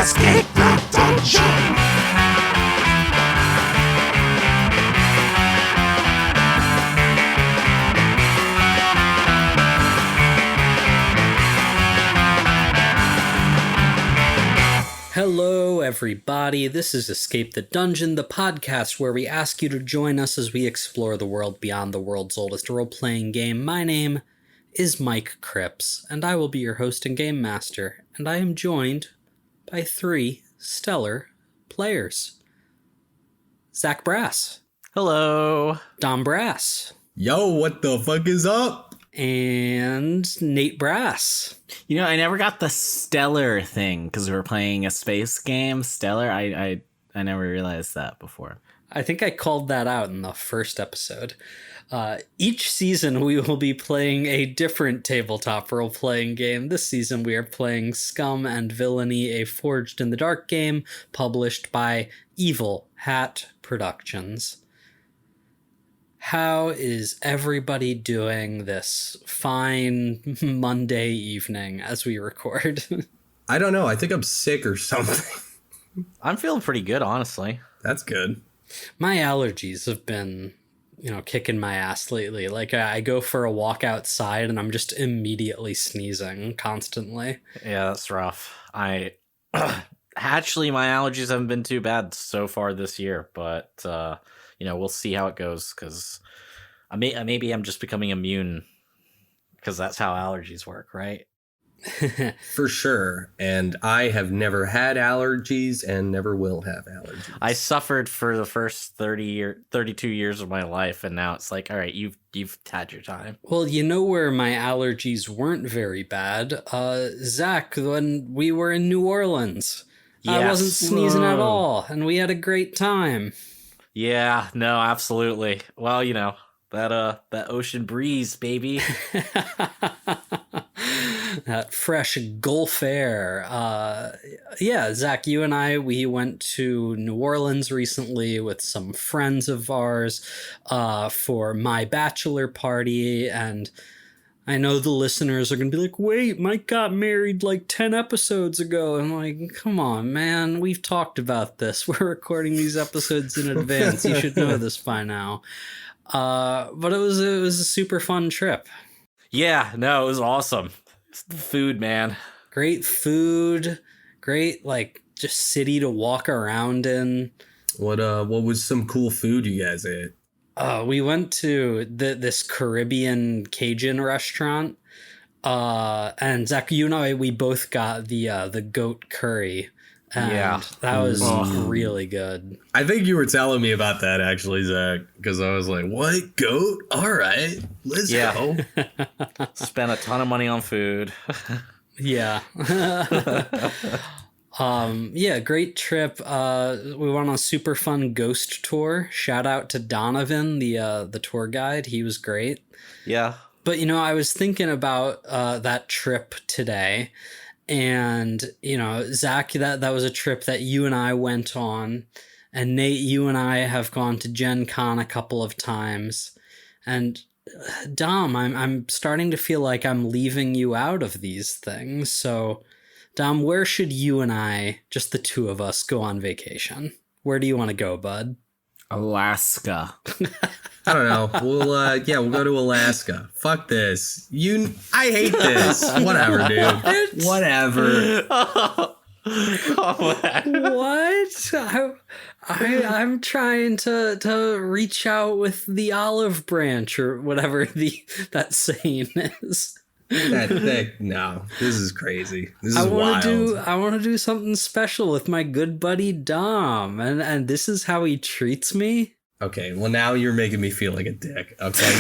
Escape the dungeon! Hello, everybody. This is Escape the Dungeon, the podcast where we ask you to join us as we explore the world beyond the world's oldest role-playing game. My name is Mike Cripps, and I will be your host and game master, and I am joined by three stellar players. Zach Brass. Hello. Dom Brass. Yo, what the fuck is up? And Nate Brass. You know, I never got the stellar thing because we were playing a space game. Stellar, I never realized that before. I think I called that out in the first episode. Each season we will be playing a different tabletop role-playing game. This season we are playing Scum and Villainy, a Forged in the Dark game published by Evil Hat Productions. How is everybody doing this fine Monday evening as we record? I don't know. I think I'm sick or something. I'm feeling pretty good, honestly. That's good. My allergies have been, kicking my ass lately. Like, I go for a walk outside and I'm just immediately sneezing constantly. Yeah, that's rough. Actually, my allergies haven't been too bad so far this year, but we'll see how it goes because maybe I'm just becoming immune because that's how allergies work, right? For sure. And I have never had allergies and never will have allergies. I suffered for the first 32 years of my life, and now it's like, all right, you've had your time. Well, you know where my allergies weren't very bad? Zach, when we were in New Orleans. Yes. I wasn't sneezing at all, and we had a great time. Yeah, no, absolutely. Well, that ocean breeze, baby. That fresh Gulf air. Zach, you and I, we went to New Orleans recently with some friends of ours for my bachelor party, and I know the listeners are going to be like, wait, Mike got married like 10 episodes ago. I'm like, come on, man. We've talked about this. We're recording these episodes in advance. You should know this by now. But it was a super fun trip. Yeah, no, it was awesome. It's the food, man. Great food. Great, just city to walk around in. What was some cool food you guys ate? We went to this Caribbean Cajun restaurant, and Zach, you and I, we both got the goat curry, and that was really good. I think you were telling me about that actually, Zach, because I was like, "What, goat? All right, let's go." Spent a ton of money on food. Yeah. Great trip. We went on a super fun ghost tour. Shout out to Donovan, the tour guide. He was great. Yeah. But, I was thinking about that trip today. And, Zach, that was a trip that you and I went on. And Nate, you and I have gone to Gen Con a couple of times. And Dom, I'm starting to feel like I'm leaving you out of these things. So Dom, where should you and I, just the two of us, go on vacation? Where do you want to go, bud? Alaska. I don't know. We'll go to Alaska. Fuck this. I hate this. Whatever, dude. Whatever. What? I'm trying to reach out with the olive branch or whatever that saying is. No, this is crazy. This is wild. I want to do something special with my good buddy Dom, and this is how he treats me. Okay, well now you're making me feel like a dick. Okay,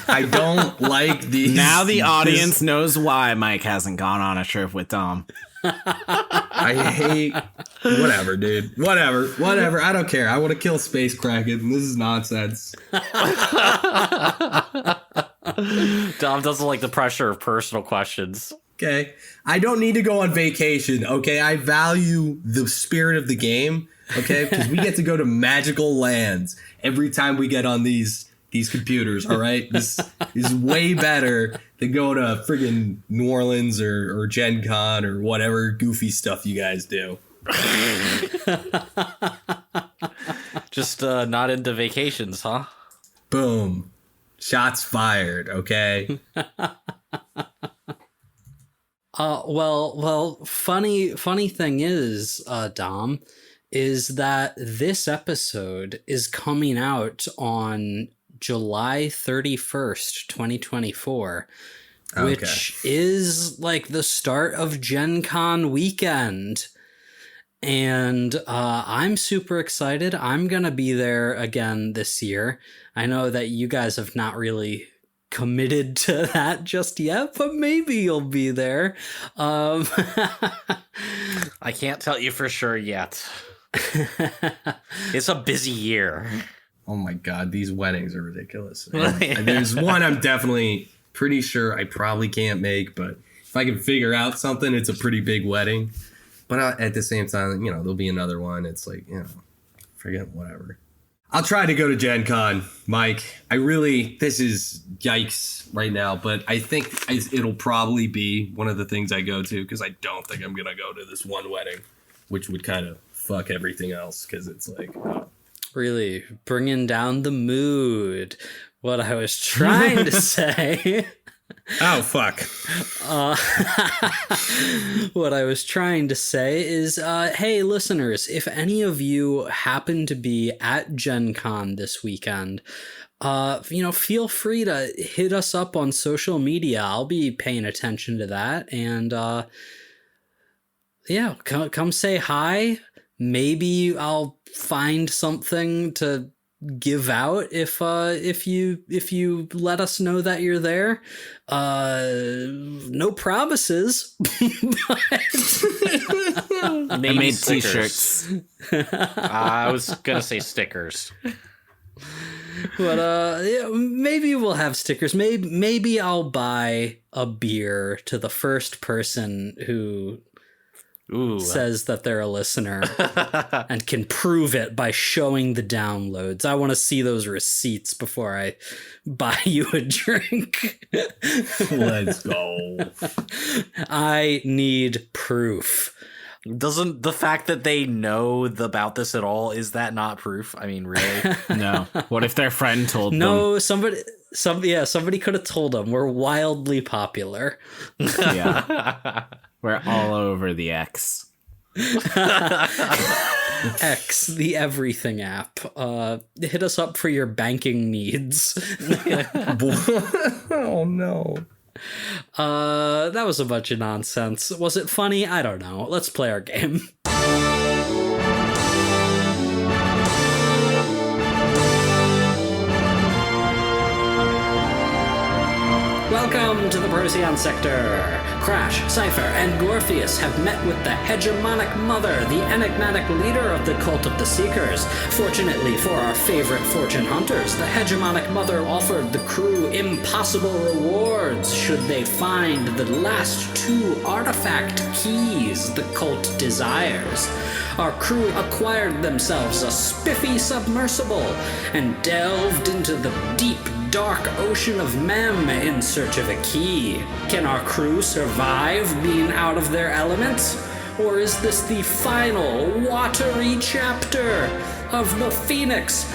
I don't like these. Now the audience knows why Mike hasn't gone on a trip with Dom. I hate whatever, dude. Whatever. I don't care. I want to kill Space Kraken. This is nonsense. Dom doesn't like the pressure of personal questions. Okay. I don't need to go on vacation. Okay. I value the spirit of the game. Okay. Because we get to go to magical lands every time we get on these computers. All right. This is way better than going to friggin' New Orleans or Gen Con or whatever goofy stuff you guys do. Just not into vacations, huh? Boom. Shots fired, okay? Well, funny thing is, Dom, is that this episode is coming out on July 31st, 2024, which is like the start of Gen Con weekend. And I'm super excited. I'm going to be there again this year. I know that you guys have not really committed to that just yet, but maybe you'll be there. I can't tell you for sure yet. It's a busy year. Oh my god, these weddings are ridiculous. And there's one I'm definitely pretty sure I probably can't make, but if I can figure out something, it's a pretty big wedding. But at the same time, you know, there'll be another one. It's like, you know, forget whatever. I'll try to go to Gen Con, Mike. This is yikes right now, but I think it'll probably be one of the things I go to because I don't think I'm going to go to this one wedding, which would kind of fuck everything else because it's like... Really bringing down the mood. What I was trying to say... Oh, fuck. What I was trying to say is, hey, listeners, if any of you happen to be at Gen Con this weekend, feel free to hit us up on social media. I'll be paying attention to that. And, come say hi. Maybe I'll find something to give out if you let us know that you're there. No promises. I made t-shirts. I was gonna say stickers. But maybe we'll have stickers. Maybe I'll buy a beer to the first person who says that they're a listener and can prove it by showing the downloads. I want to see those receipts before I buy you a drink. Let's go. I need proof. Doesn't the fact that they know about this at all, is that not proof? I mean, really? No. What if their friend told them? No, somebody could have told them. We're wildly popular. Yeah. We're all over the X. X, the everything app. Hit us up for your banking needs. Oh, no. That was a bunch of nonsense. Was it funny? I don't know. Let's play our game. Welcome to the Procyon Sector. Crash, Cypher, and Gorpheus have met with the hegemonic mother, the enigmatic leader of the Cult of the Seekers. Fortunately for our favorite fortune hunters, the hegemonic mother offered the crew impossible rewards should they find the last 2 artifact keys the cult desires. Our crew acquired themselves a spiffy submersible and delved into the deep, dark ocean of Mem in search of a key. Can our crew survive being out of their elements? Or is this the final watery chapter of the Phoenix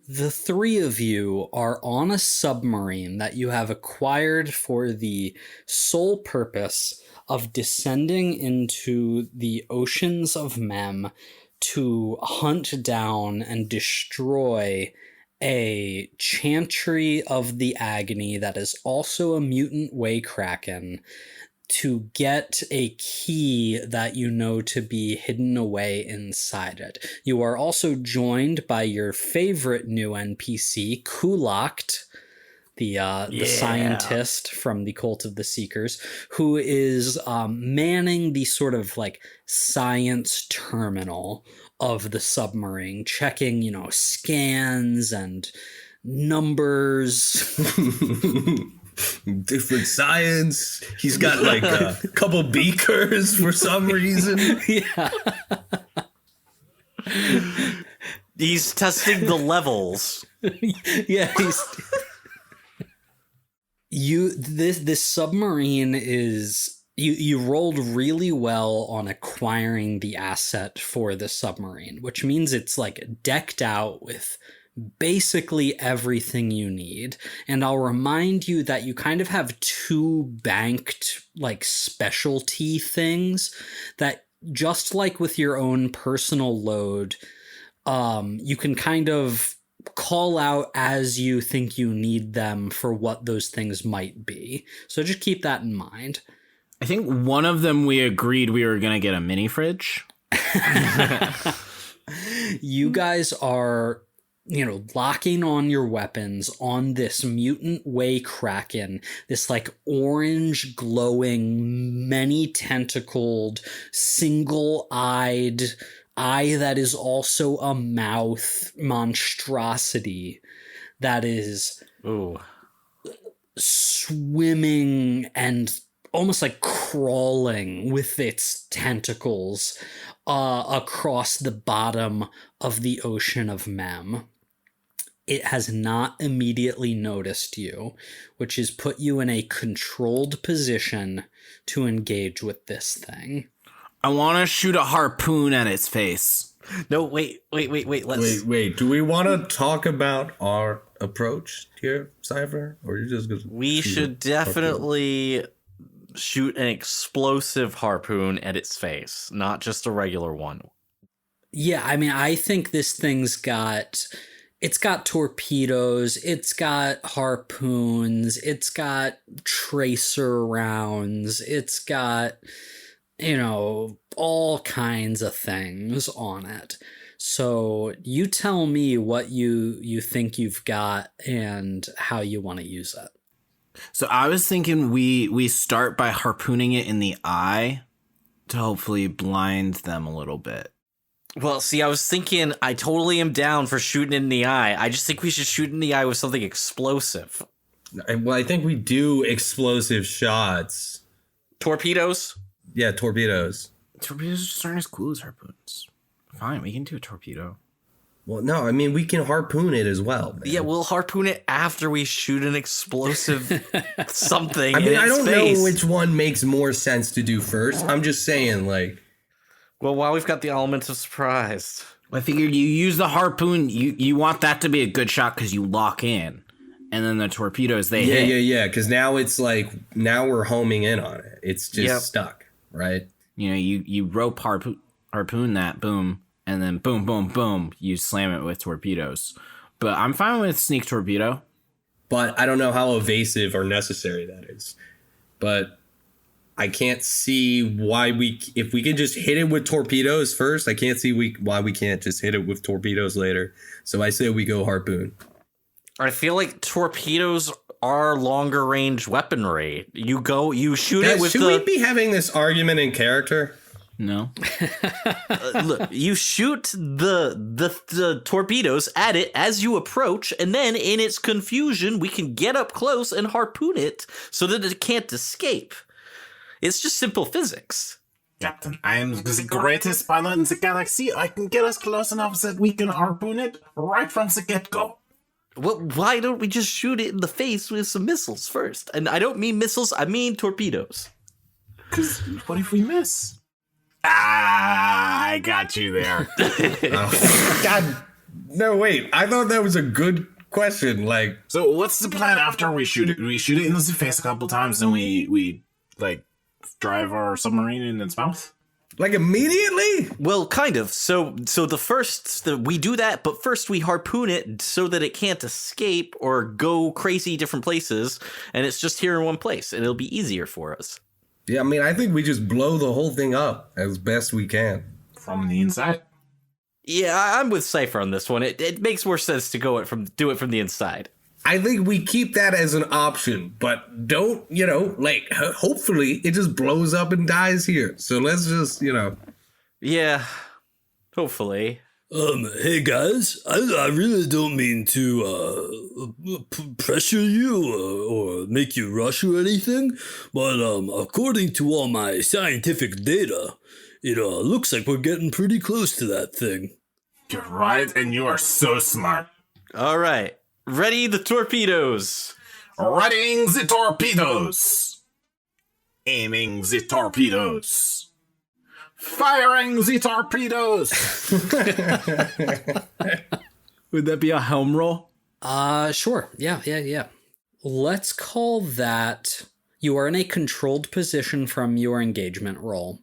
The 3 of you are on a submarine that you have acquired for the sole purpose of descending into the oceans of Mem to hunt down and destroy a Chantry of the Agony that is also a mutant way Kraken, to get a key that you know to be hidden away inside it. You are also joined by your favorite new NPC, Kulakt, the scientist from the Cult of the Seekers, who is manning the sort of like science terminal of the submarine, checking, scans and numbers. Different science. He's got like a couple beakers for some reason. Yeah. He's testing the levels. Yeah, this submarine is you rolled really well on acquiring the asset for the submarine, which means it's like decked out with basically everything you need. And I'll remind you that you kind of have two banked like specialty things that, just like with your own personal load, you can kind of call out as you think you need them for what those things might be. So just keep that in mind. I think one of them we agreed we were going to get a mini fridge. You guys are, locking on your weapons on this mutant way Kraken, this like orange glowing, many tentacled, single-eyed eye that is also a mouth monstrosity that is swimming and almost like crawling with its tentacles across the bottom of the ocean of Mem. It has not immediately noticed you, which has put you in a controlled position to engage with this thing. I want to shoot a harpoon at its face. No, wait. Let's Wait. Do we want to talk about our approach here, Cypher? Or are you just going to... We should definitely shoot an explosive harpoon at its face, not just a regular one. Yeah, I mean, I think this thing's got... It's got torpedoes, it's got harpoons, it's got tracer rounds, it's got, all kinds of things on it. So you tell me what you think you've got and how you want to use it. So I was thinking we start by harpooning it in the eye to hopefully blind them a little bit. Well, see, I was thinking I totally am down for shooting in the eye. I just think we should shoot in the eye with something explosive. Well, I think we do explosive shots. Torpedoes? Yeah, torpedoes. Torpedoes just aren't as cool as harpoons. Fine, we can do a torpedo. Well, no, I mean, we can harpoon it as well, man. Yeah, we'll harpoon it after we shoot an explosive something. I mean, I don't face. know which one makes more sense to do first. I'm just saying, like... Well, while we've got the elements of surprise. I figured you use the harpoon. You want that to be a good shot because you lock in. And then the torpedoes, they hit. Yeah. Because now it's like, now we're homing in on it. It's just stuck, right? You rope harpoon that, boom. And then boom, boom, boom. You slam it with torpedoes. But I'm fine with sneak torpedo. But I don't know how evasive or necessary that is. But... I can't see why if we can just hit it with torpedoes first, I can't see why we can't just hit it with torpedoes later. So I say we go harpoon. I feel like torpedoes are longer range weaponry. You shoot it with should we be having this argument in character? No. Look, you shoot the torpedoes at it as you approach, and then in its confusion, we can get up close and harpoon it so that it can't escape. It's just simple physics. Captain, I am the greatest pilot in the galaxy. I can get us close enough that we can harpoon it right from the get-go. Well, why don't we just shoot it in the face with some missiles first? And I don't mean missiles, I mean torpedoes. Because what if we miss? I got you there. God, no, wait. I thought that was a good question. Like, so what's the plan after we shoot it? We shoot it in the face a couple times, and we drive our submarine in its mouth? Like immediately? Well, kind of. So we do that, but first we harpoon it so that it can't escape or go crazy different places, and it's just here in one place, and it'll be easier for us. Yeah, I mean, I think we just blow the whole thing up as best we can. From the inside? Yeah, I'm with Cypher on this one. It makes more sense to do it from the inside. I think we keep that as an option, but don't, hopefully it just blows up and dies here. So let's just, Yeah, hopefully. Hey guys, I really don't mean to pressure you or make you rush or anything, but according to all my scientific data, it looks like we're getting pretty close to that thing. You're right, and you are so smart. All right. Ready the torpedoes. Readying the torpedoes. Aiming the torpedoes. Firing the torpedoes. Would that be a helm roll? Sure. Yeah. Let's call that you are in a controlled position from your engagement roll.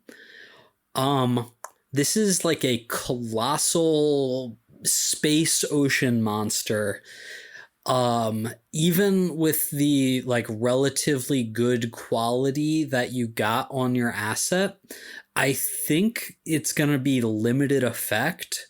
This is like a colossal space ocean monster. Even with the like relatively good quality that you got on your asset, I think it's going to be limited effect.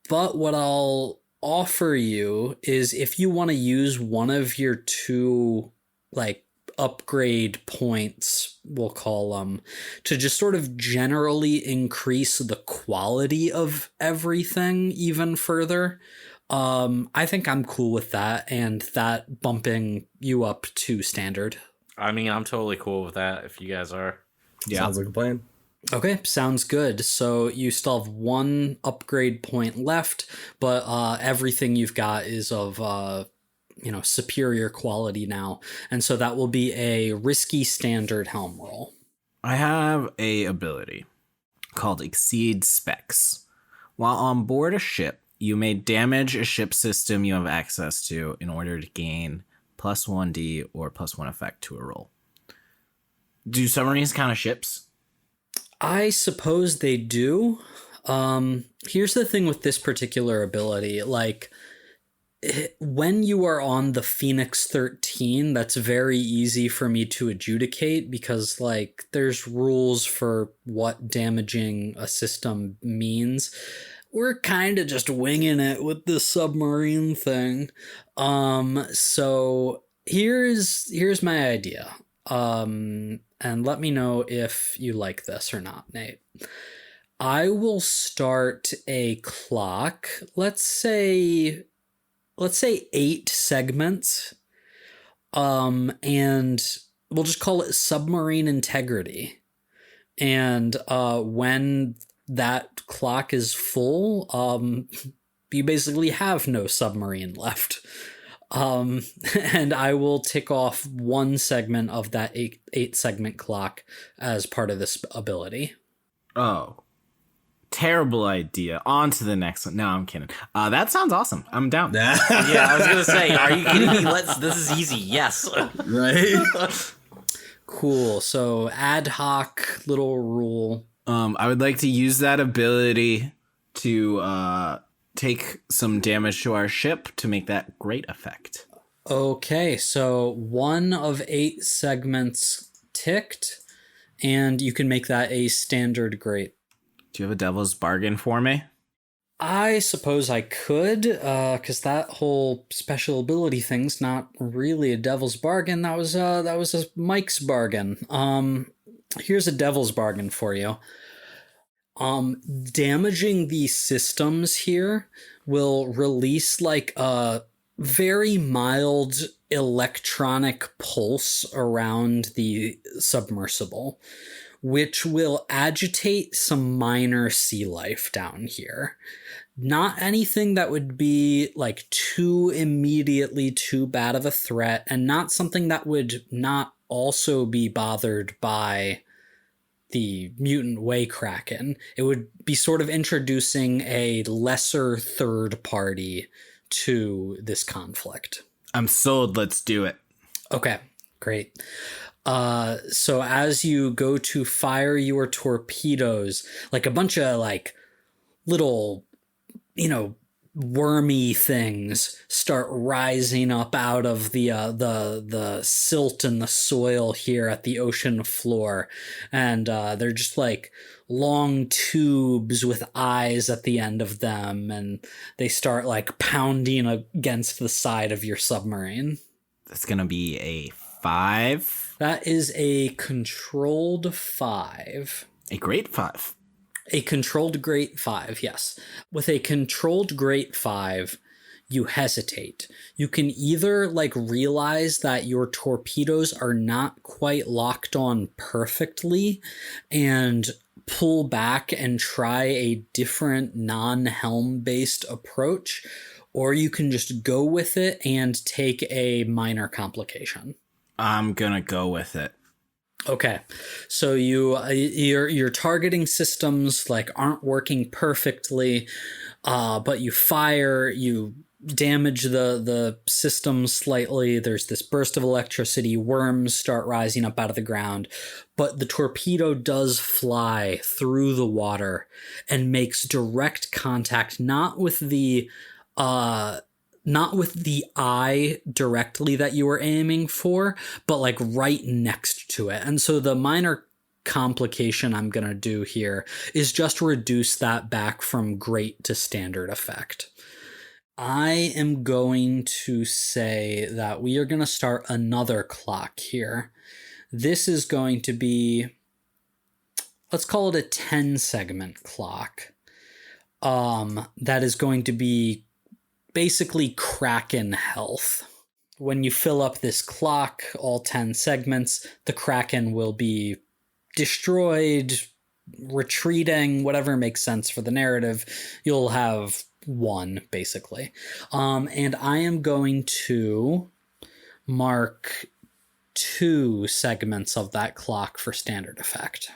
But what I'll offer you is if you want to use one of your two like upgrade points, we'll call them, to just sort of generally increase the quality of everything even further. I think I'm cool with that, and that bumping you up to standard. I mean, I'm totally cool with that if you guys are. Yeah. Sounds like a plan. Okay, sounds good. So you still have one upgrade point left, but everything you've got is of superior quality now, and so that will be a risky standard helm roll. I have a ability called Exceed Specs. While on board a ship, you may damage a ship system you have access to in order to gain plus 1d or plus 1 effect to a roll. Do submarines count as ships? I suppose they do. Here's the thing with this particular ability. Like, when you are on the Phoenix 13, that's very easy for me to adjudicate because, like, there's rules for what damaging a system means. We're kind of just winging it with this submarine thing. So here's my idea. And let me know if you like this or not, Nate. I will start a clock. Let's say 8 segments. And we'll just call it submarine integrity. And when that clock is full, you basically have no submarine left. And I will tick off one segment of that eight segment clock as part of this ability. Oh, terrible idea. On to the next one. No, I'm kidding. That sounds awesome. I'm down. Yeah, I was gonna say, are you kidding me? This is easy. Yes. Right? Cool. So ad hoc little rule. I would like to use that ability to take some damage to our ship to make that great effect. Okay, so 1 of 8 segments ticked, and you can make that a standard great. Do you have a devil's bargain for me? I suppose I could, because that whole special ability thing's not really a devil's bargain. That was a Mike's bargain. Here's a devil's bargain for you. Damaging these systems here will release like a very mild electronic pulse around the submersible, which will agitate some minor sea life down here. Not anything that would be like too bad of a threat, and not something that would not also be bothered by the mutant way Kraken. It would be sort of introducing a lesser third party to this conflict. I'm sold. Let's do it. Okay, great. So as you go to fire your torpedoes, like a bunch of like little, wormy things start rising up out of the silt and the soil here at the ocean floor, and they're just like long tubes with eyes at the end of them, and they start like pounding against the side of your submarine. That's gonna be a 5. That is a controlled 5. A great 5. A controlled great 5, yes. With a controlled great 5, you hesitate. You can either like realize that your torpedoes are not quite locked on perfectly and pull back and try a different non-helm based approach, or you can just go with it and take a minor complication. I'm gonna go with it. Okay, so your targeting systems like aren't working perfectly, but you fire, you damage the system slightly. There's this burst of electricity. Worms start rising up out of the ground, but the torpedo does fly through the water and makes direct contact, not with the eye directly that you were aiming for, but like right next to it. And so the minor complication I'm going to do here is just reduce that back from great to standard effect. I am going to say that we are going to start another clock here. This is going to be, let's call it a 10 segment clock. That is going to be basically Kraken health. When you fill up this clock, all 10 segments, the Kraken will be destroyed, retreating, whatever makes sense for the narrative. You'll have one, basically. And I am going to mark 2 segments of that clock for standard effect.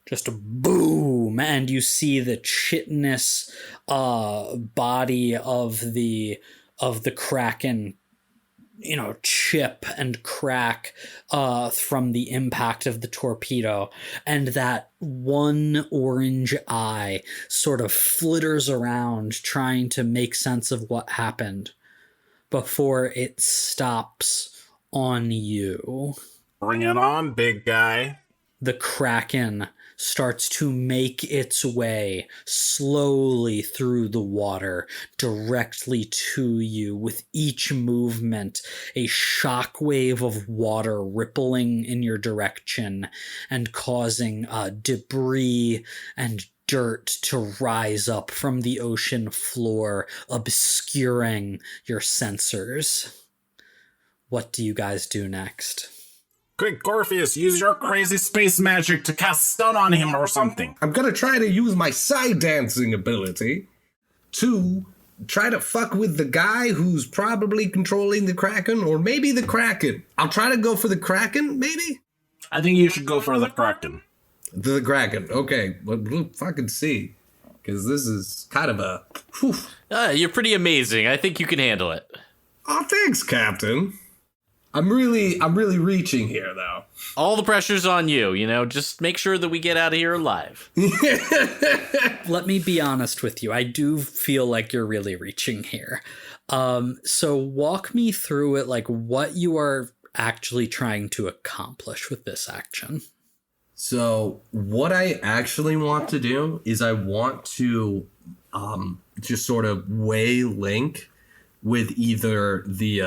Just a boom, and you see the chitinous body of the Kraken, chip and crack from the impact of the torpedo, and that one orange eye sort of flitters around trying to make sense of what happened before it stops on you. Bring it on, big guy. The Kraken starts to make its way slowly through the water directly to you. With each movement, a shockwave of water rippling in your direction and causing debris and dirt to rise up from the ocean floor, obscuring your sensors. What do you guys do next? Quick, Orpheus, use your crazy space magic to cast stun on him or something. I'm gonna try to use my side dancing ability to try to fuck with the guy who's probably controlling the Kraken, or maybe the Kraken. I'll try to go for the Kraken, maybe? I think you should go for the Kraken. The Kraken, okay. We'll fucking see. Because this is kind of a... Whew. You're pretty amazing. I think you can handle it. Oh, thanks, Captain. I'm really reaching here, though. All the pressure's on you, just make sure that we get out of here alive. Let me be honest with you. I do feel like you're really reaching here. So walk me through it, like what you are actually trying to accomplish with this action. So what I actually want to do is I want to just sort of weigh Link with either the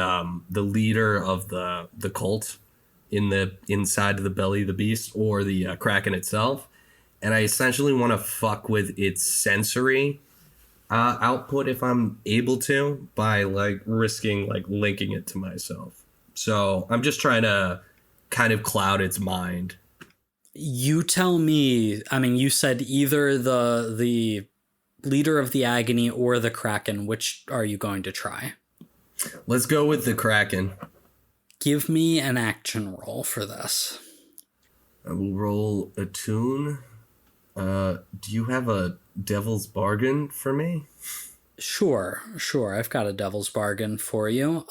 leader of the cult inside of the belly of the beast, or the Kraken itself, and I essentially want to fuck with its sensory output if I'm able to, by risking linking it to myself. So I'm just trying to kind of cloud its mind. You tell me. I mean, you said either the leader of the agony or the Kraken. Which are you going to try? Let's go with the Kraken. Give me an action roll for this. I will roll a tune. Do you have a devil's bargain for me? Sure. I've got a devil's bargain for you.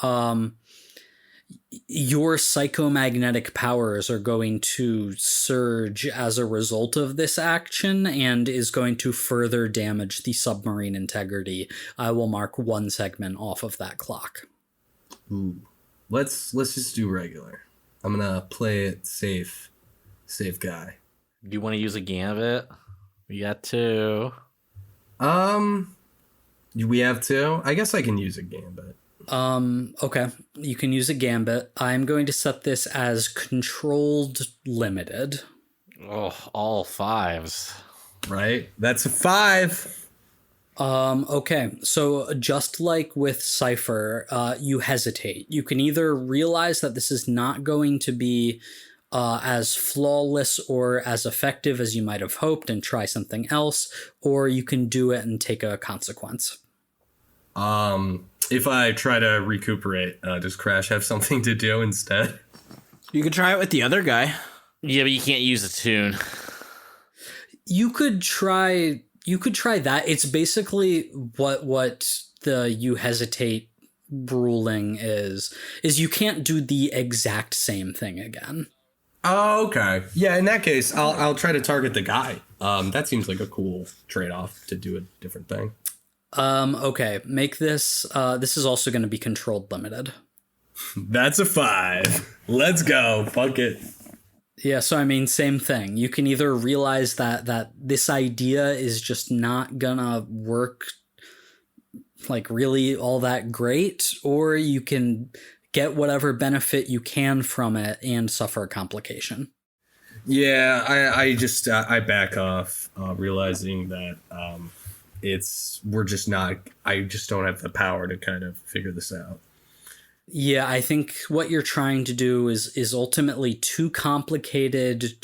Your psychomagnetic powers are going to surge as a result of this action and is going to further damage the submarine integrity. I will mark 1 segment off of that clock. Ooh. Let's just do regular. I'm gonna play it safe guy. Do you want to use a gambit? We got 2. We have 2? I guess I can use a gambit. Okay. You can use a gambit. I'm going to set this as controlled limited. Oh, all 5s. Right? That's a 5. Okay. So just like with Cypher, you hesitate. You can either realize that this is not going to be as flawless or as effective as you might have hoped and try something else, or you can do it and take a consequence. If I try to recuperate, does Crash have something to do instead? You could try it with the other guy. Yeah, but you can't use a tune. You could try that. It's basically what the you hesitate ruling is you can't do the exact same thing again. Oh, okay. Yeah, in that case, I'll try to target the guy. That seems like a cool trade-off to do a different thing. Okay, make this this is also going to be controlled limited. That's a 5. Let's go. Fuck it. Yeah, so I mean, same thing. You can either realize that this idea is just not gonna work like really all that great, or you can get whatever benefit you can from it and suffer a complication. Yeah, I back off, realizing that I just don't have the power to kind of figure this out. Yeah, I think what you're trying to do is ultimately too complicated,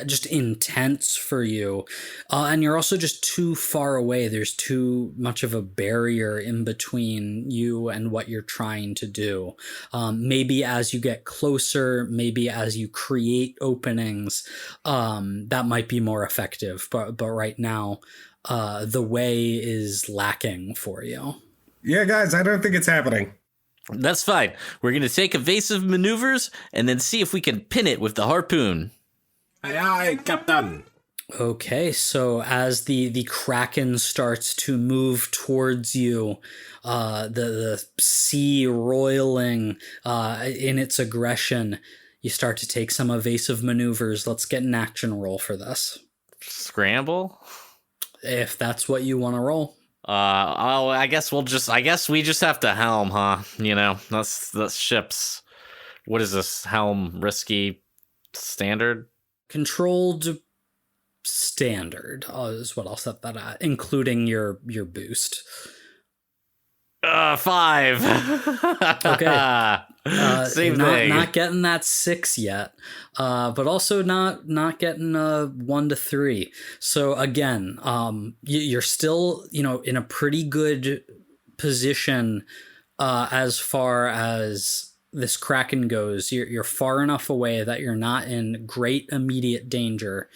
just intense for you. And you're also just too far away. There's too much of a barrier in between you and what you're trying to do. Maybe as you get closer, maybe as you create openings, that might be more effective. But right now, the way is lacking for you. Yeah, guys, I don't think it's happening. That's fine. We're going to take evasive maneuvers and then see if we can pin it with the harpoon. Aye, aye, Captain. Okay, so as the Kraken starts to move towards you, the sea roiling in its aggression, you start to take some evasive maneuvers. Let's get an action roll for this. Scramble? If that's what you want to roll. I guess we just have to helm, huh? You know, that's ships. What is this? Helm risky standard? Controlled standard is what I'll set that at, including your boost. 5. Okay. Same thing. Not getting that 6 yet, but also not getting a 1 to 3. So again, you're still in a pretty good position as far as this Kraken goes. You're far enough away that you're not in great immediate danger.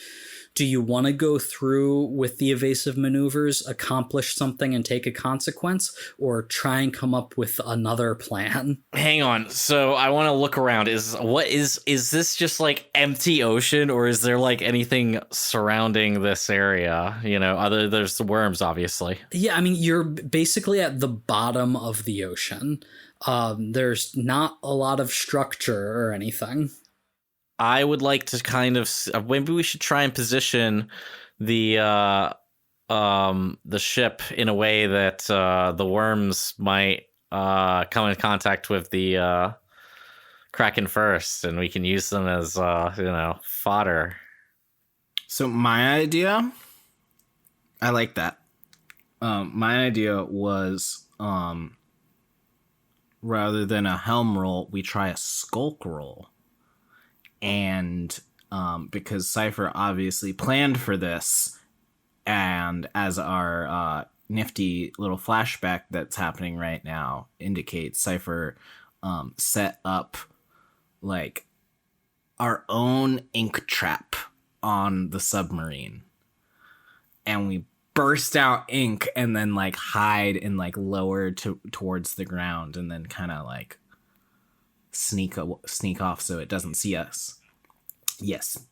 Do you want to go through with the evasive maneuvers, accomplish something and take a consequence, or try and come up with another plan? Hang on. So I want to look around. Is this just like empty ocean, or is there like anything surrounding this area? There's the worms, obviously. Yeah, I mean, you're basically at the bottom of the ocean. There's not a lot of structure or anything. I would like to kind of maybe we should try and position the ship in a way that the worms might come in contact with the Kraken first, and we can use them as fodder. So my idea, I like that. My idea was rather than a helm roll, we try a skulk roll. And because Cypher obviously planned for this, and as our nifty little flashback that's happening right now indicates, Cypher set up like our own ink trap on the submarine, and we burst out ink and then like hide and like lower towards the ground, and then kind of like sneak off so it doesn't see us. Yes.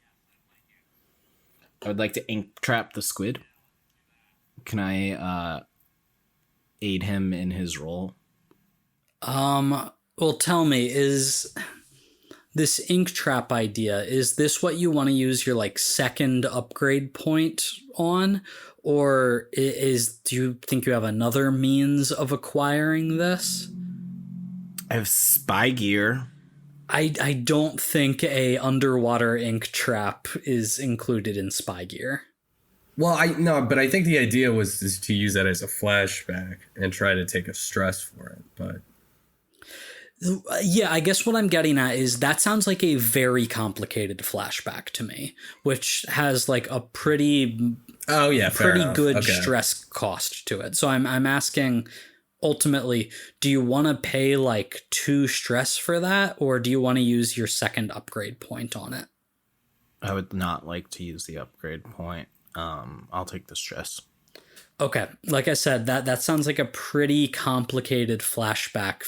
I would like to ink trap the squid. Can I aid him in his role? Well, tell me, is this ink trap idea, is this what you want to use your like second upgrade point on? Or do you think you have another means of acquiring this? I have spy gear. I don't think a underwater ink trap is included in spy gear. Well, but I think the idea is to use that as a flashback and try to take a stress for it. But yeah, I guess what I'm getting at is that sounds like a very complicated flashback to me, which has like a pretty good stress cost to it. So I'm asking, ultimately, do you want to pay like 2 stress for that, or do you want to use your second upgrade point on it? I would not like to use the upgrade point. I'll take the stress. Okay, like I said, that sounds like a pretty complicated flashback.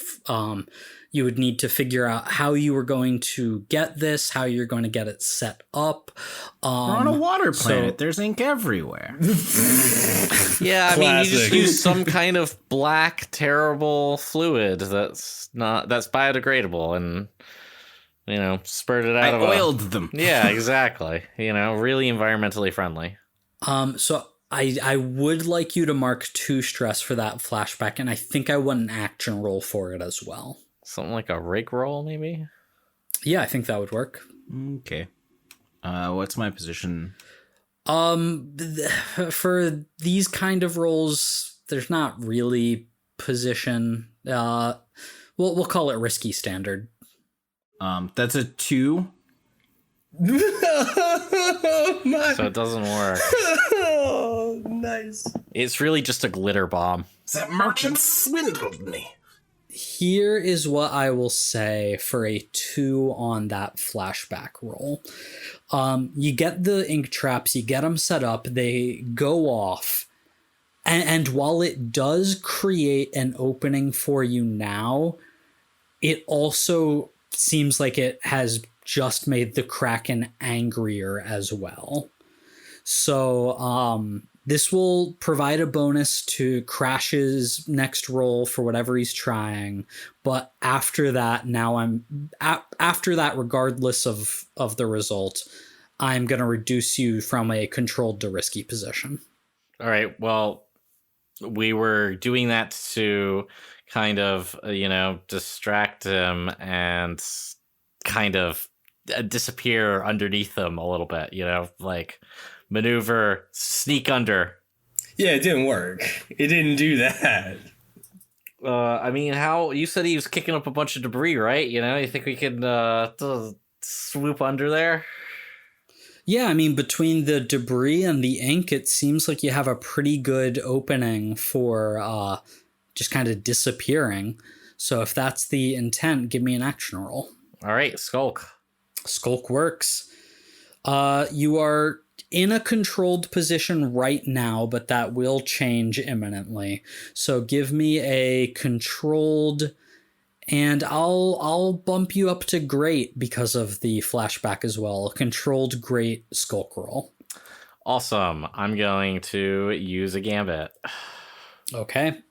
You would need to figure out how you were going to get this, how you're going to get it set up. We're on a water planet. There's ink everywhere. Yeah, I mean, you just Classic. use some kind of black, terrible fluid that's biodegradable and, spurt it out I of oiled them. Yeah, exactly. Really environmentally friendly. So I would like you to mark 2 stress for that flashback, and I think I want an action roll for it as well. Something like a rake roll, maybe? Yeah, I think that would work. Okay. What's my position? For these kind of roles, there's not really position. We'll call it risky standard. That's a 2. So it doesn't work. Oh, nice. It's really just a glitter bomb. That merchant swindled me. Here is what I will say for a 2 on that flashback roll. You get the ink traps, you get them set up, they go off. And while it does create an opening for you now, it also seems like it has just made the Kraken angrier as well. So this will provide a bonus to Crash's next roll for whatever he's trying. But after that, regardless of the result, I'm going to reduce you from a controlled to risky position. All right, well, we were doing that to kind of, distract him and kind of disappear underneath them a little bit, like maneuver, sneak under. Yeah, it didn't work. It didn't do that. I mean, how you said he was kicking up a bunch of debris, right? You think we could swoop under there? Yeah, I mean, between the debris and the ink, it seems like you have a pretty good opening for just kind of disappearing. So if that's the intent, give me an action roll. All right, skulk. Skulk works. You are in a controlled position right now, but that will change imminently. So give me a controlled, and I'll bump you up to great because of the flashback as well. A controlled great skulk roll. Awesome. I'm going to use a gambit. Okay.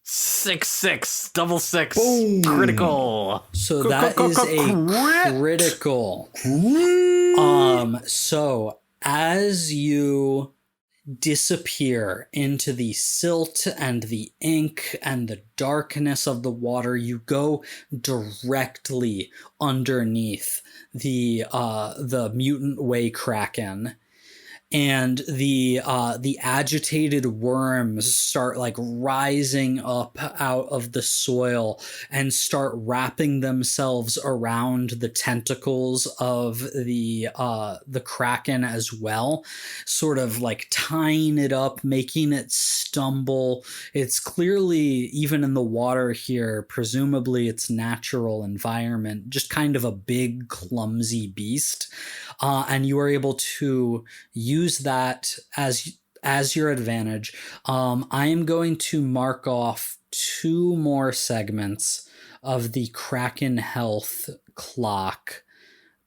6/6, double 6, Boom. critical. So that is a critical. So as you disappear into the silt and the ink and the darkness of the water, you go directly underneath the mutant way Kraken. And the agitated worms start like rising up out of the soil and start wrapping themselves around the tentacles of the Kraken as well, sort of like tying it up, making it stumble. It's clearly, even in the water here, presumably its natural environment, just kind of a big, clumsy beast. And you are able to use that as your advantage. I am going to mark off 2 more segments of the Kraken health clock,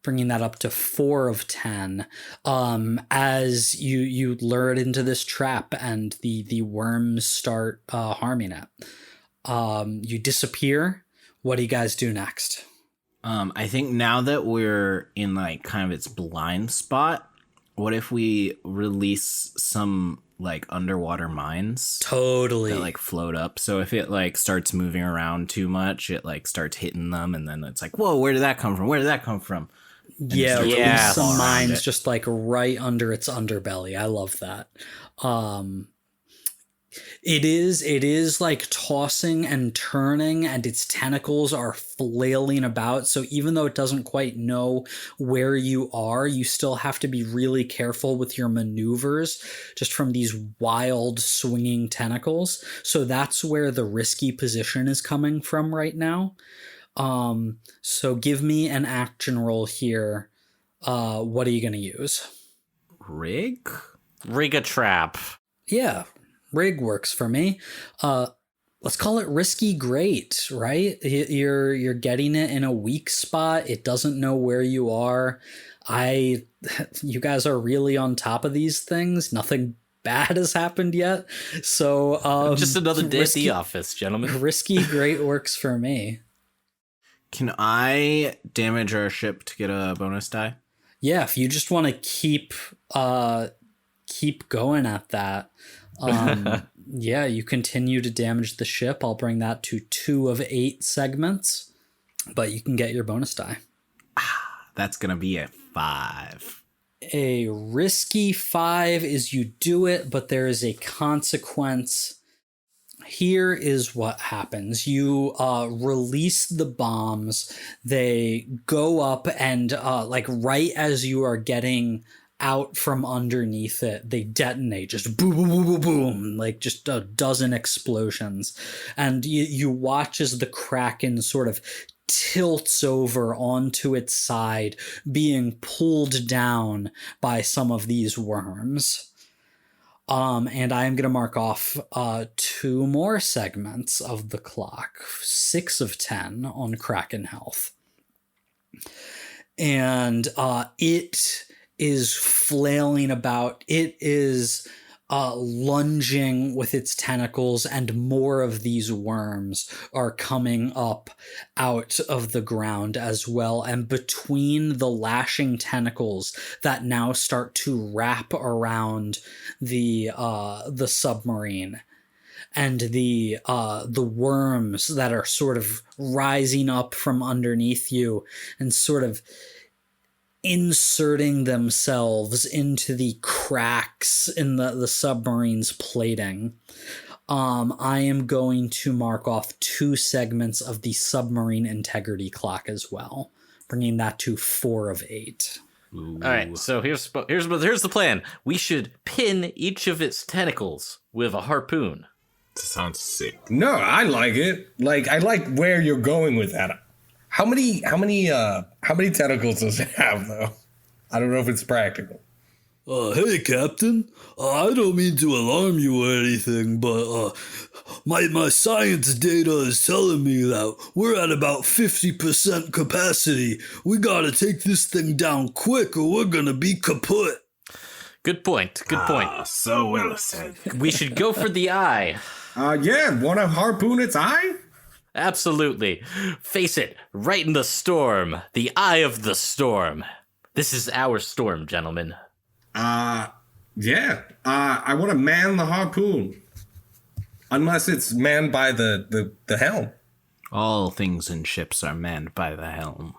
bringing that up to 4 of 10, as you lure it into this trap and the worms start harming it. You disappear. What do you guys do next? I think now that we're in like kind of its blind spot, what if we release some like underwater mines Totally. that like float up? So if it like starts moving around too much, it like starts hitting them, and then it's like, whoa, where did that come from? Where did that come from? And Yeah, it starts release to some fall around mines it. just like right under its underbelly. I love that. It is like tossing and turning, and its tentacles are flailing about. So even though it doesn't quite know where you are, you still have to be really careful with your maneuvers just from these wild swinging tentacles. So that's where the risky position is coming from right now. So give me an action roll here. What are you going to use? Rig? Rig a trap. Yeah, rig works for me. Let's call it risky great, right? You're getting it in a weak spot. It doesn't know where you are. You guys are really on top of these things. Nothing bad has happened yet. So Just another day at the office, gentlemen. Risky great works for me. Can I damage our ship to get a bonus die? Yeah, if you just want to keep going at that. Yeah, you continue to damage the ship. I'll bring that to 2 of 8 segments, but you can get your bonus die. That's going to be a 5. A risky 5 is you do it, but there is a consequence. Here is what happens. You release the bombs. They go up and like right as you are getting out from underneath it, they detonate, just boom, boom, boom, boom, boom, like just a dozen explosions. And you watch as the Kraken sort of tilts over onto its side, being pulled down by some of these worms. And I am going to mark off 2 more segments of the clock, 6 of 10 on Kraken health. And it is flailing about. It is lunging with its tentacles, and more of these worms are coming up out of the ground as well. And between the lashing tentacles that now start to wrap around the submarine, and the worms that are sort of rising up from underneath you and sort of inserting themselves into the cracks in the submarine's plating. I am going to mark off 2 segments of the submarine integrity clock as well, bringing that to 4 of 8. Ooh. All right, so here's the plan. We should pin each of its tentacles with a harpoon. Sounds sick. No, I like it. Like, I like where you're going with that. How many tentacles does it have, though? I don't know if it's practical. Hey, Captain. I don't mean to alarm you or anything, but my science data is telling me that we're at about 50% capacity. We gotta take this thing down quick or we're gonna be kaput. Good point. So well said. We should go for the eye. Yeah, want to harpoon its eye? Absolutely. Face it, right in the storm. The eye of the storm. This is our storm, gentlemen. Yeah. I want to man the harpoon. Unless it's manned by the helm. All things in ships are manned by the helm.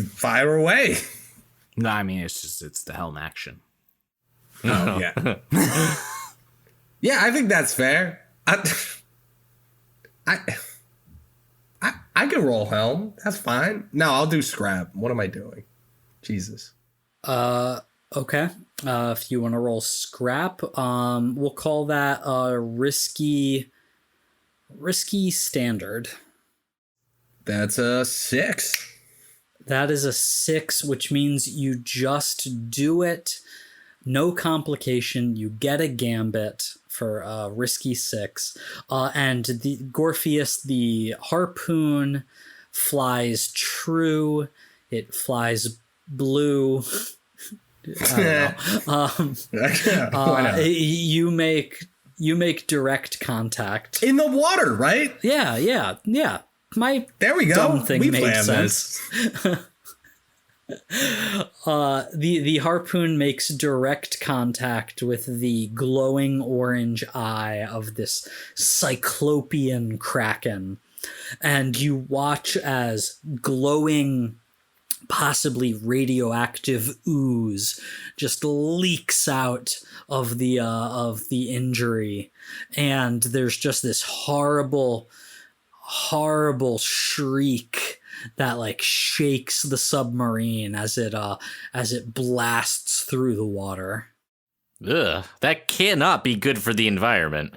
Fire away. No, I mean, it's the helm action. Oh, yeah. Yeah, I think that's fair. I can roll helm. That's fine. No, I'll do scrap. What am I doing? Jesus. Okay. If you want to roll scrap, we'll call that risky standard. That's a 6. That is a 6, which means you just do it. No complication. You get a gambit for risky 6. And the Gorpheus, the harpoon flies true. It flies blue. I don't know. Why not? You make direct contact. In the water, right? Yeah. My There we go. dumb thing We made planned sense. this. The harpoon makes direct contact with the glowing orange eye of this cyclopean kraken, and you watch as glowing possibly radioactive ooze just leaks out of the injury, and there's just this horrible shriek that like shakes the submarine as it blasts through the water. Ugh, that cannot be good for the environment.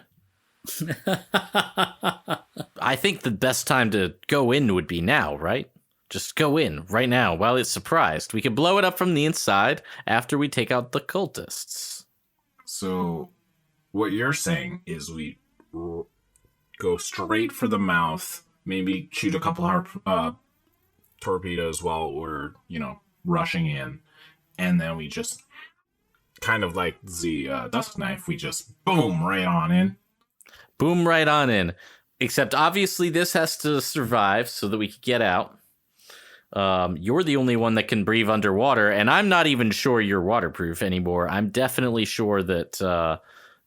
I think the best time to go in would be now, right? Just go in right now while it's surprised. We can blow it up from the inside after we take out the cultists. So, what you're saying is we go straight for the mouth, maybe shoot a couple torpedoes while we're, rushing in, and then we just kind of like the dusk knife, we just boom right on in. Boom right on in. Except obviously this has to survive so that we can get out. You're the only one that can breathe underwater, and I'm not even sure you're waterproof anymore. I'm definitely sure that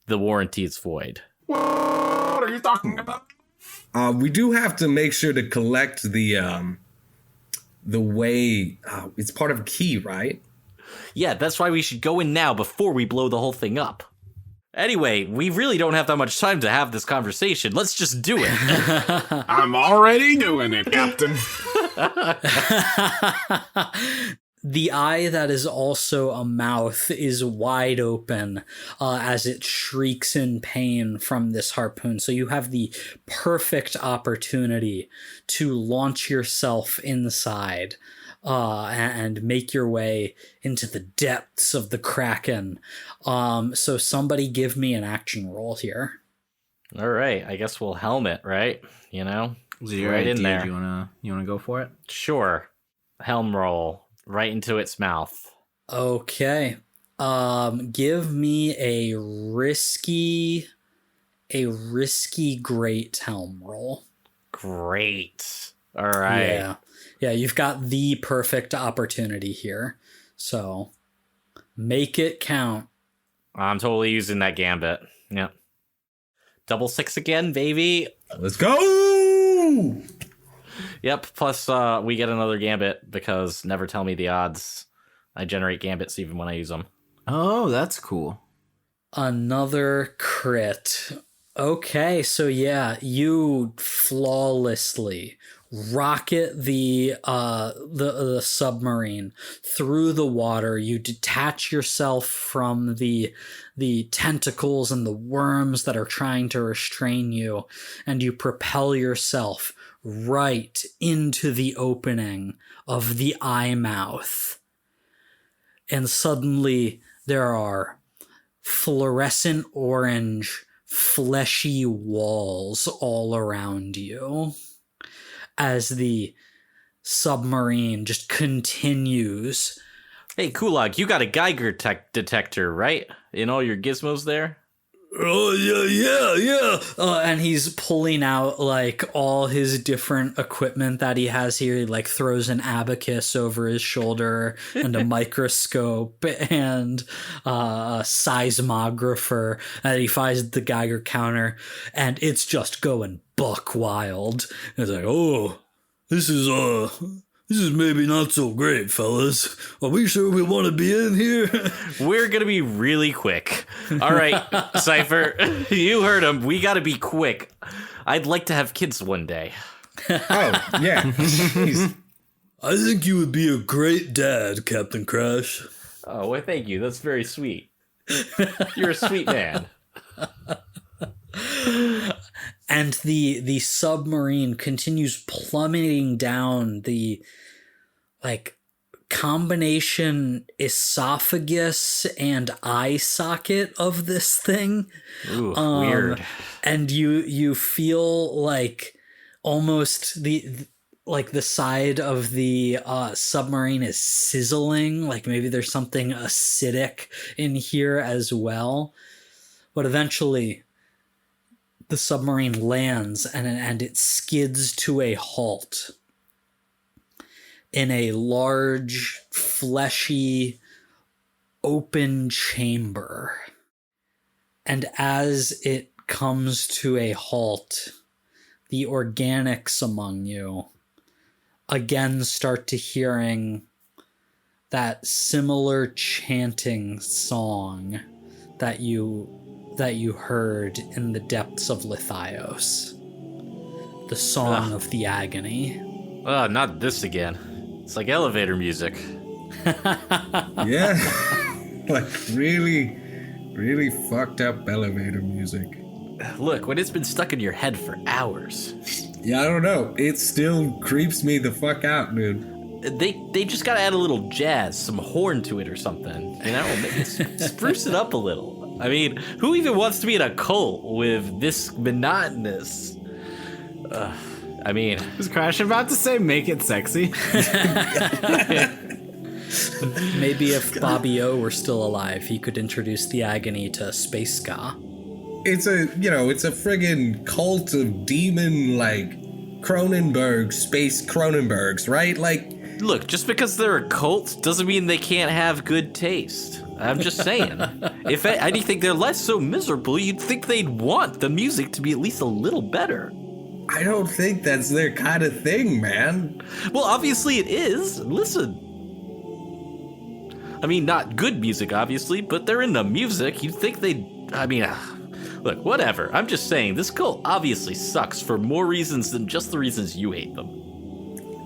the warranty is void. What are you talking about? We do have to make sure to collect the way. It's part of a key, right? Yeah, that's why we should go in now before we blow the whole thing up. Anyway, we really don't have that much time to have this conversation. Let's just do it. I'm already doing it, Captain. The eye that is also a mouth is wide open as it shrieks in pain from this harpoon. So you have the perfect opportunity to launch yourself inside and make your way into the depths of the Kraken. So somebody give me an action roll here. All right, I guess we'll helmet, right? Right in there. You wanna go for it? Sure. Helm roll right into its mouth. Okay. Give me a risky great helm roll. Great. All right. Yeah, you've got the perfect opportunity here. So make it count. I'm totally using that gambit. Yep. Double 6 again, baby. Let's go! Yep, plus we get another gambit because never tell me the odds. I generate gambits even when I use them. Oh, that's cool. Another crit. Okay, so yeah, you flawlessly rocket the submarine through the water. You detach yourself from the tentacles and the worms that are trying to restrain you, and you propel yourself right into the opening of the eye mouth. And suddenly there are fluorescent orange, fleshy walls all around you as the submarine just continues. Hey, Kulak, you got a Geiger detector, right? In all your gizmos there? Oh, yeah. And he's pulling out like all his different equipment that he has here. He like throws an abacus over his shoulder and a microscope and a seismographer. And he finds the Geiger counter, and it's just going buck wild. It's like, oh, this is maybe not so great, fellas. Are we sure we want to be in here? We're going to be really quick. All right, Cypher, you heard him. We got to be quick. I'd like to have kids one day. Oh, yeah. Jeez. I think you would be a great dad, Captain Crash. Oh, well, thank you. That's very sweet. You're a sweet man. And the submarine continues plummeting down the like combination esophagus and eye socket of this thing. Ooh, weird. And you feel like almost the side of the submarine is sizzling, like maybe there's something acidic in here as well. But eventually the submarine lands and it skids to a halt in a large, fleshy, open chamber. And as it comes to a halt, the organics among you again start to hearing that similar chanting song that you heard in the depths of Lithios. The song of the agony. Oh, not this again. It's like elevator music. Yeah. Like really, really fucked up elevator music. Look, when it's been stuck in your head for hours. Yeah, I don't know. It still creeps me the fuck out, dude. They just gotta add a little jazz, some horn to it or something. You know, maybe spruce it up a little. I mean, who even wants to be in a cult with this monotonous? I mean, Was Crash about to say make it sexy? Maybe if Bobby O were still alive, he could introduce the agony to space ska. It's a friggin' cult of demon, like, Cronenberg, space Cronenbergs, right? Like, look, just because they're a cult doesn't mean they can't have good taste. I'm just saying. If anything, their life's so miserable, you'd think they'd want the music to be at least a little better. I don't think that's their kind of thing, man. Well, obviously it is. Listen. I mean, not good music, obviously, but they're into music. You'd think they'd... I mean, look, whatever. I'm just saying, this cult obviously sucks for more reasons than just the reasons you hate them.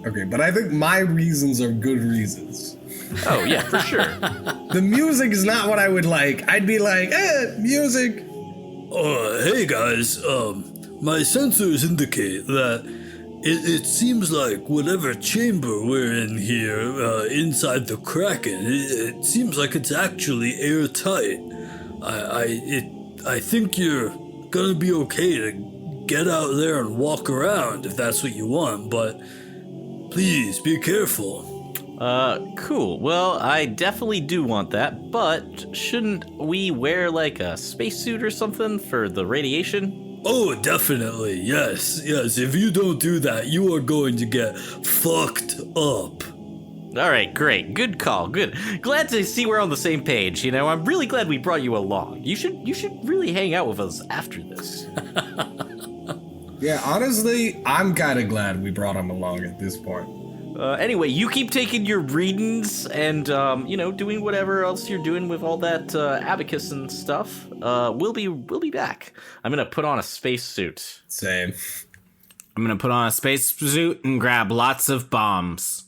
Okay, but I think my reasons are good reasons. Oh, yeah, for sure. The music is not what I would like. I'd be like, music. Hey guys, my sensors indicate that it seems like whatever chamber we're in here, inside the Kraken, it seems like it's actually airtight. I think you're gonna be okay to get out there and walk around if that's what you want, but please be careful. Cool. Well, I definitely do want that, but shouldn't we wear like a spacesuit or something for the radiation? Oh, definitely. Yes. If you don't do that, you are going to get fucked up. All right, great. Good call. Good. Glad to see we're on the same page. You know, I'm really glad we brought you along. You should really hang out with us after this. Yeah, honestly, I'm kind of glad we brought him along at this point. Anyway, you keep taking your readings and, doing whatever else you're doing with all that abacus and stuff. We'll be back. I'm gonna put on a spacesuit. Same. I'm gonna put on a spacesuit and grab lots of bombs.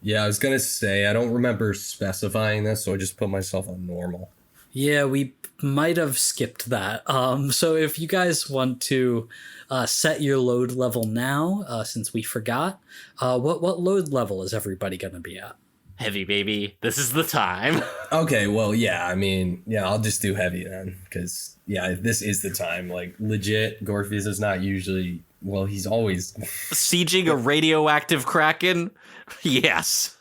Yeah, I was gonna say, I don't remember specifying this, so I just put myself on normal. Yeah, we might have skipped that. So if you guys want to set your load level now, since we forgot, what load level is everybody going to be at? Heavy, baby. This is the time. Okay, well, yeah, I mean, yeah, I'll just do heavy then, because, yeah, this is the time. Like, legit, Gorpheus is not usually, well, he's always... Sieging a radioactive Kraken? Yes.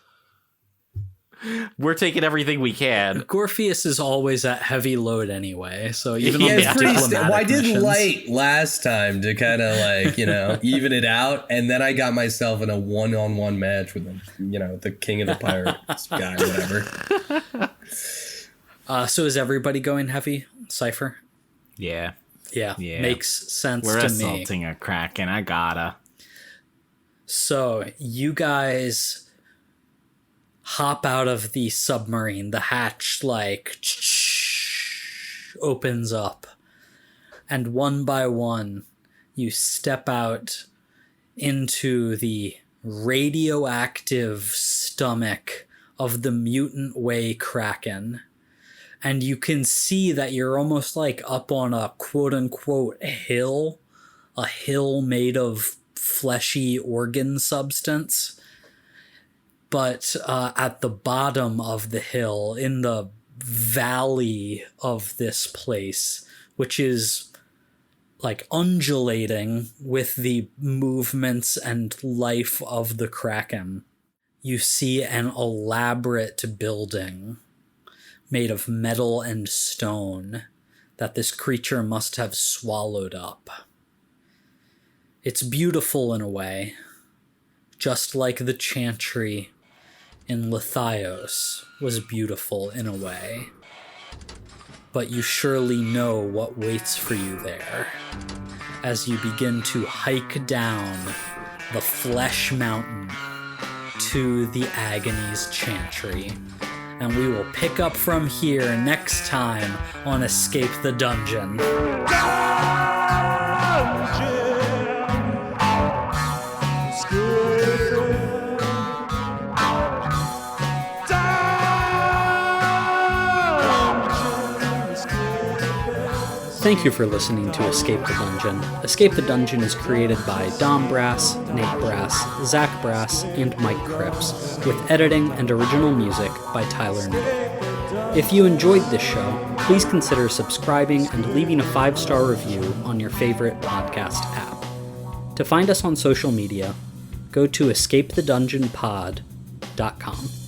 We're taking everything we can. Gorpheus is always at heavy load anyway, so even Yeah, on it's the pretty diplomatic well, I did missions. light last time to kind of like, even it out, and then I got myself in a one-on-one match with the king of the pirates guy, whatever. So is everybody going heavy, Cypher? Yeah. Yeah, makes sense We're to me. assaulting a Kraken. I gotta. So you guys hop out of the submarine. The hatch opens up, and one by one you step out into the radioactive stomach of the mutant way Kraken, and you can see that you're almost like up on a quote-unquote hill, a hill made of fleshy organ substance. But at the bottom of the hill, in the valley of this place, which is like undulating with the movements and life of the Kraken, you see an elaborate building made of metal and stone that this creature must have swallowed up. It's beautiful in a way, just like the chantry in Lithios was beautiful in a way. But you surely know what waits for you there as you begin to hike down the Flesh Mountain to the Agony's Chantry. and we will pick up from here next time on Escape the Dungeon. Thank you for listening to Escape the Dungeon. Escape the Dungeon is created by Dom Brass, Nate Brass, Zach Brass, and Mike Cripps, with editing and original music by Tyler Nate. If you enjoyed this show, please consider subscribing and leaving a 5-star review on your favorite podcast app. To find us on social media, go to escapethedungeonpod.com.